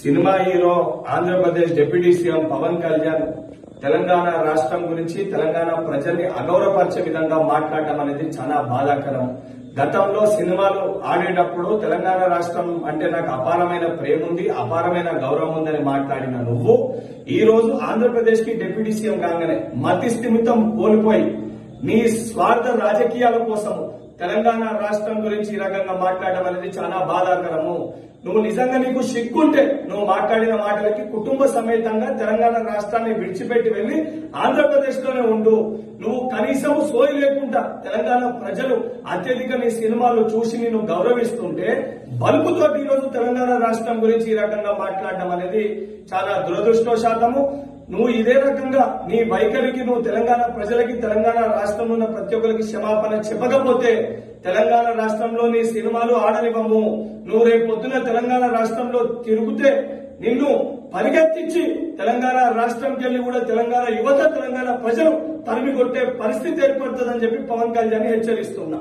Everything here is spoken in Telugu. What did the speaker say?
Cinema hero Andhra Pradesh deputy CM Pawan Kalyan Telangana రాష్ట్రం గురించి తెలంగాణ ప్రజల్ని అగౌరవపరిచే విధంగా మాట్లాడటం అనేది చాలా బాధాకరం. గతంలో సినిమాలు ఆడేటప్పుడు తెలంగాణ రాష్ట్రం అంటే నాకు అపారమైన ప్రేమ ఉంది, అపారమైన గౌరవం ఉందని మాట్లాడిన నువ్వు ఈ రోజు ఆంధ్రప్రదేశ్ కి డిప్యూటీ సీఎం కాగానే మతి స్థిమితం కోల్పోయి నీ స్వార్థ రాజకీయాల కోసం తెలంగాణ రాష్ట్రం గురించి ఈ రకంగా మాట్లాడడం అనేది చాలా బాధాకరము. నువ్వు నిజంగా నీకు సిగ్గుంటే నువ్వు మాట్లాడిన మాటలకి కుటుంబ సమేతంగా తెలంగాణ రాష్ట్రాన్ని విడిచిపెట్టి వెళ్లి ఆంధ్రప్రదేశ్ లోనే ఉండు. నువ్వు కనీసం సోయి లేకుండా తెలంగాణ ప్రజలు అత్యధిక నీ సినిమాలు చూసి నిన్ను గౌరవిస్తుంటే బల్బుతోటి ఈ రోజు తెలంగాణ రాష్ట్రం గురించి ఈ రకంగా మాట్లాడడం అనేది చాలా దురదృష్టవశాతము. నువ్వు ఇదే రకంగా నీ వైఖరికి నువ్వు తెలంగాణ ప్రజలకి తెలంగాణ రాష్ట్రంలో ఉన్న ప్రతి ఒక్కరికి క్షమాపణ చెప్పకపోతే తెలంగాణ రాష్ట్రంలో నీ సినిమాలు ఆడనివ్వము. నువ్వు రేపు పొద్దున తెలంగాణ రాష్ట్రంలో తిరుగుతే నిన్ను పరిగెత్తించి తెలంగాణ రాష్ట్రంకి వెళ్లి కూడా తెలంగాణ యువత తెలంగాణ ప్రజలు తరిమి కొట్టే పరిస్థితి ఏర్పడుతుందని చెప్పి పవన్ కళ్యాణ్ హెచ్చరిస్తున్నా.